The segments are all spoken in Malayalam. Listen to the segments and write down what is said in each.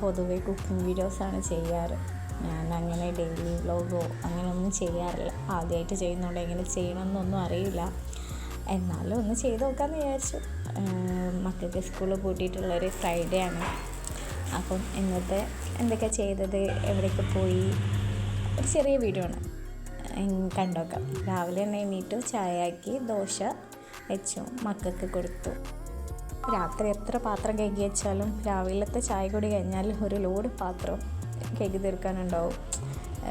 പൊതുവേ കുക്കിംഗ് വീഡിയോസാണ് ചെയ്യാറ്. ഞാൻ അങ്ങനെ ഡെയിലി വ്ലോഗോ അങ്ങനെയൊന്നും ചെയ്യാറില്ല. ആദ്യമായിട്ട് ചെയ്യുന്നതുകൊണ്ട് എങ്ങനെ ചെയ്യണമെന്നൊന്നും അറിയില്ല. എന്നാലും ഒന്ന് ചെയ്ത് നോക്കാമെന്ന് വിചാരിച്ചു. മക്കൾക്ക് സ്കൂളിൽ പൂട്ടിയിട്ടുള്ളൊരു ഫ്രൈഡേ ആണ്. അപ്പം ഇന്നത്തെ എന്തൊക്കെ ചെയ്തത്, എവിടെയൊക്കെ പോയി, ഒരു ചെറിയ വീഡിയോ ആണ്, കണ്ടോക്കാം. രാവിലെ തന്നെ എണീറ്റു, ചായ ആക്കി, ദോശ വെച്ചു, മക്കൾക്ക് കൊടുത്തു. രാത്രി എത്ര പാത്രം കഴുകി വെച്ചാലും രാവിലത്തെ ചായ കൂടി കഴിഞ്ഞാൽ ഒരു ലോഡ് പാത്രം കഴുകി തീർക്കാനുണ്ടാവും.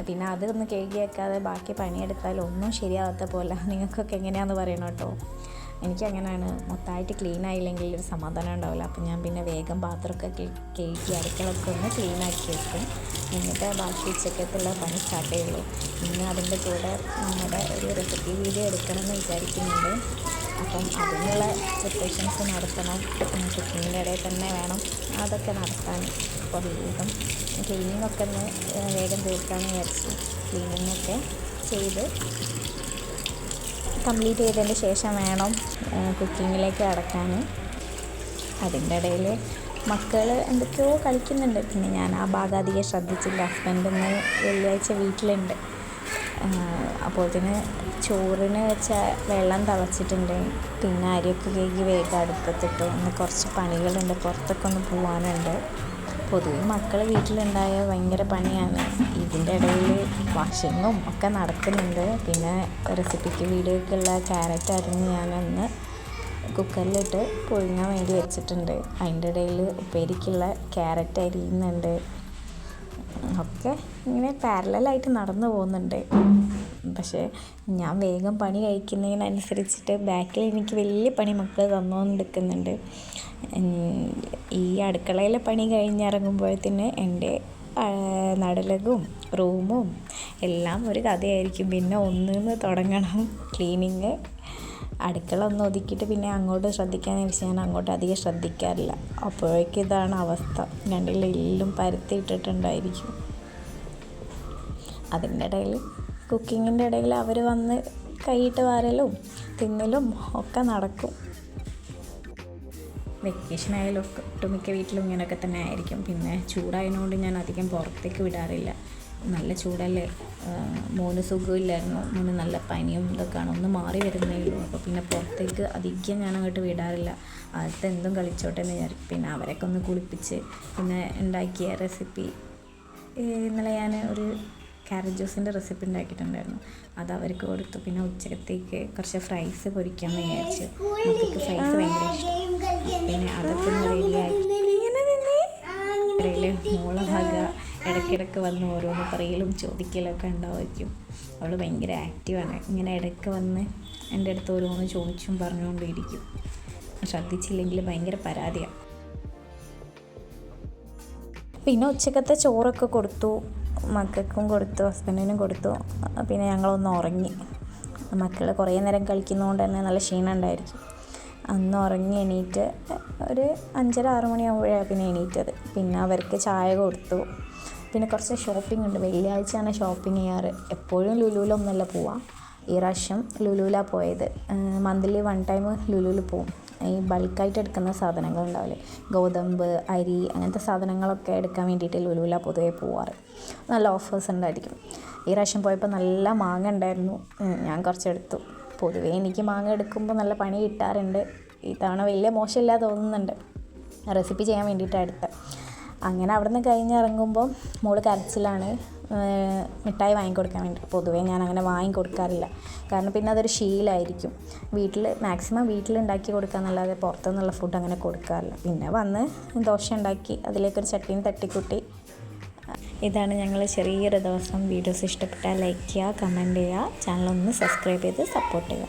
പിന്നെ അതൊന്ന് കഴുകി വെക്കാതെ ബാക്കി പണിയെടുത്താൽ ഒന്നും ശരിയാവാത്ത പോലെ. നിങ്ങൾക്കൊക്കെ എങ്ങനെയാണെന്ന് പറയണം കേട്ടോ. എനിക്കങ്ങനെയാണ്. മൊത്തമായിട്ട് ക്ലീൻ ആയില്ലെങ്കിൽ ഒരു സമാധാനം ഉണ്ടാവില്ല. അപ്പം ഞാൻ പിന്നെ വേഗം പാത്രമൊക്കെ കഴുകി അടുക്കളൊക്കെ ഒന്ന് ക്ലീനാക്കി വെക്കും. എന്നിട്ട് ബാക്കി ഉച്ചക്കത്തുള്ള പണി സ്റ്റാർട്ട് ചെയ്യുള്ളൂ. ഇന്ന് അതിൻ്റെ കൂടെ നമ്മുടെ ഒരു റെസിപ്പി വീഡിയോ എടുക്കണമെന്ന് വിചാരിക്കുന്നുണ്ട്. അപ്പം അതിനുള്ള പ്രിപ്പറേഷൻസ് നടത്തണം. കുക്കിങ്ങിൻ്റെ ഇടയിൽ തന്നെ വേണം അതൊക്കെ നടത്താൻ. അപ്പോൾ വേഗം ക്ലീനിങ്ങൊക്കെ ഒന്ന് വേഗം തീർക്കാമെന്ന് വിചാരിച്ചു. ക്ലീനിങ്ങൊക്കെ ചെയ്ത് കംപ്ലീറ്റ് ചെയ്തതിന് ശേഷം വേണം കുക്കിങ്ങിലേക്ക് കടക്കാൻ. അതിൻ്റെ ഇടയിൽ മക്കൾ എന്തൊക്കെയോ കളിക്കുന്നുണ്ട്. പിന്നെ ഞാൻ ആ ഭാഗം അധികം ശ്രദ്ധിച്ചില്ല. ഹസ്ബൻഡിന്ന് വെള്ളിയാഴ്ച വീട്ടിലുണ്ട്. അപ്പോഴത്തേന് ചോറിന് വെച്ച വെള്ളം തിളച്ചിട്ടുണ്ട്. പിന്നെ അരിയൊക്കെ കഴുകി വേഗം അടുപ്പത്തിട്ടു. ഇന്ന് കുറച്ച് പണികളുണ്ട്, പുറത്തൊക്കെ ഒന്ന് പോകാനുണ്ട്. പൊതുവെ മക്കൾ വീട്ടിലുണ്ടായ ഭയങ്കര പണിയാണ്. ഇതിൻ്റെ ഇടയിൽ വാഷിങ്ങും ഒക്കെ നടക്കുന്നുണ്ട്. പിന്നെ റെസിപ്പിക്ക് വീഡിയോക്കുള്ള ക്യാരറ്റ് അരിഞ്ഞ് ഞാനൊന്ന് കുക്കറിലിട്ട് പുഴുങ്ങാൻ വേണ്ടി വെച്ചിട്ടുണ്ട്. അതിൻ്റെ ഇടയിൽ ഉപ്പേരിക്കുള്ള ക്യാരറ്റ് അരിയുന്നുണ്ട്. ഒക്കെ ഇങ്ങനെ പാരലായിട്ട് നടന്നു പോകുന്നുണ്ട്. പക്ഷേ ഞാൻ വേഗം പണി കഴിക്കുന്നതിനനുസരിച്ചിട്ട് ബാക്കിൽ എനിക്ക് വലിയ പണി മക്കൾ തന്നുകൊണ്ടിരിക്കുന്നുണ്ട്. ഈ അടുക്കളയിലെ പണി കഴിഞ്ഞിറങ്ങുമ്പോഴത്തേന് എൻ്റെ നടലകും റൂമും എല്ലാം ഒരു കഥയായിരിക്കും. പിന്നെ ഒന്നിന്ന് തുടങ്ങണം ക്ലീനിങ്. അടുക്കള ഒന്ന് ഒതുക്കിയിട്ട് പിന്നെ അങ്ങോട്ട് ശ്രദ്ധിക്കാമെന്ന് വെച്ചാൽ ഞാൻ അങ്ങോട്ട് അധികം ശ്രദ്ധിക്കാറില്ല. അപ്പോഴേക്കും ഇതാണ് അവസ്ഥ. രണ്ടിലും എല്ലാം പരത്തിയിട്ടിട്ടുണ്ടായിരിക്കും. അതിൻ്റെ ഇടയിൽ കുക്കിങ്ങിൻ്റെ ഇടയിൽ അവർ വന്ന് കൈയിട്ട് വാരലും തിന്നലും ഒക്കെ നടക്കും. വെക്കേഷൻ ആയാലും ഒട്ടുമിക്ക വീട്ടിലും ഇങ്ങനെയൊക്കെ തന്നെ ആയിരിക്കും. പിന്നെ ചൂടായതുകൊണ്ട് ഞാൻ അധികം പുറത്തേക്ക് വിടാറില്ല. നല്ല ചൂടല്ലേ. മോന് സുഖമില്ലായിരുന്നു. മോന് നല്ല പനിയും ഇതൊക്കെയാണ്. ഒന്ന് മാറി വരുന്നേ ഉള്ളൂ. അപ്പോൾ പിന്നെ പുറത്തേക്ക് അധികം ഞാൻ അങ്ങോട്ട് വിടാറില്ല. അകത്ത് എന്തും കളിച്ചോട്ടെ എന്ന് വിചാരിക്കും. പിന്നെ അവരൊക്കെ ഒന്ന് കുളിപ്പിച്ച് പിന്നെ ഉണ്ടാക്കിയ റെസിപ്പി, ഇന്നലെ ഞാൻ ഒരു ക്യാരറ്റ് ജ്യൂസിൻ്റെ റെസിപ്പി ഉണ്ടാക്കിയിട്ടുണ്ടായിരുന്നു. അത് അവർക്ക് കൊടുത്തു. പിന്നെ ഉച്ചക്കത്തേക്ക് കുറച്ച് ഫ്രൈസ് പൊരിക്കാമെന്ന് വിചാരിച്ചു. മക്കൾക്ക് ഫ്രൈസ് ഭയങ്കര ഇഷ്ടം. പിന്നെ അതൊക്കെ ഒന്ന് റെഡിയാക്കി. മോളെ ഭാഗ ഇടയ്ക്കിടയ്ക്ക് വന്ന് ഓരോന്ന് പറയലും ചോദിക്കലൊക്കെ ഉണ്ടാവുമായിരിക്കും. അവൾ ഭയങ്കര ആക്റ്റീവാണ്. ഇങ്ങനെ ഇടയ്ക്ക് വന്ന് എൻ്റെ അടുത്ത് ഓരോന്ന് ചോദിച്ചും പറഞ്ഞുകൊണ്ടിരിക്കും. ശ്രദ്ധിച്ചില്ലെങ്കിൽ ഭയങ്കര പരാതിയാണ്. പിന്നെ ഉച്ചക്കത്തെ ചോറൊക്കെ കൊടുത്തു, മക്കൾക്കും കൊടുത്തു, ഹസ്ബൻഡിനും കൊടുത്തു. പിന്നെ ഞങ്ങളൊന്ന് ഉറങ്ങി. മക്കൾ കുറേ നേരം കളിക്കുന്നതുകൊണ്ട് തന്നെ നല്ല ക്ഷീണം ഉണ്ടായിരിക്കും. അന്ന് ഉറങ്ങി എണീറ്റ് ഒരു 5:30-6 മണിയാകുമ്പോഴാണ് പിന്നെ എണീറ്റത്. പിന്നെ അവർക്ക് ചായ കൊടുത്തു. പിന്നെ കുറച്ച് ഷോപ്പിംഗ് ഉണ്ട്. വെള്ളിയാഴ്ചയാണ് ഷോപ്പിംഗ് ചെയ്യാറ്. എപ്പോഴും ലുലുവിലൊന്നുമല്ല പോവാം. ഈ പ്രാവശ്യം ലുലുവിലാണ് പോയത്. മന്ത്ലി 1 ടൈം ലുലുവിൽ പോവും. ഈ ബൾക്കായിട്ട് എടുക്കുന്ന സാധനങ്ങളുണ്ടാവില്ലേ, ഗോതമ്പ്, അരി, അങ്ങനത്തെ സാധനങ്ങളൊക്കെ എടുക്കാൻ വേണ്ടിയിട്ട് ലുലുവിലാണ് പൊതുവേ പോവാറ്. നല്ല ഓഫേഴ്സ് ഉണ്ടായിരിക്കും. ഈ പ്രാവശ്യം പോയപ്പോൾ നല്ല മാങ്ങ ഉണ്ടായിരുന്നു. ഞാൻ കുറച്ചെടുത്തു. പൊതുവേ എനിക്ക് മാങ്ങ എടുക്കുമ്പോൾ നല്ല പണി കിട്ടാറുണ്ട്. ഇത്തവണ വലിയ മോശമില്ല തോന്നുന്നുണ്ട്. റെസിപ്പി ചെയ്യാൻ വേണ്ടിയിട്ടാണ് എടുത്തത്. അങ്ങനെ അവിടെ നിന്ന് കഴിഞ്ഞിറങ്ങുമ്പോൾ മോള് കരച്ചിലാണ്. മിഠായി വാങ്ങിക്കൊടുക്കാൻ വേണ്ടി. പൊതുവേ ഞാൻ അങ്ങനെ വാങ്ങിക്കൊടുക്കാറില്ല. കാരണം പിന്നെ അതൊരു ശീലമായിരിക്കും. മാക്സിമം വീട്ടിലുണ്ടാക്കി കൊടുക്കാമെന്നല്ലാതെ പുറത്തുനിന്നുള്ള ഫുഡ് അങ്ങനെ കൊടുക്കാറില്ല. പിന്നെ വന്ന് ദോശ ഉണ്ടാക്കി അതിലേക്കൊരു ചട്നിയും തട്ടിക്കൂട്ടി. ഇതാണ് ഞങ്ങൾ ചെറിയൊരു ദിവസം. വീഡിയോസ് ഇഷ്ടപ്പെട്ടാൽ ലൈക്ക് ചെയ്യുക, കമൻറ്റ് ചെയ്യുക, ചാനലൊന്ന് സബ്സ്ക്രൈബ് ചെയ്ത് സപ്പോർട്ട് ചെയ്യുക.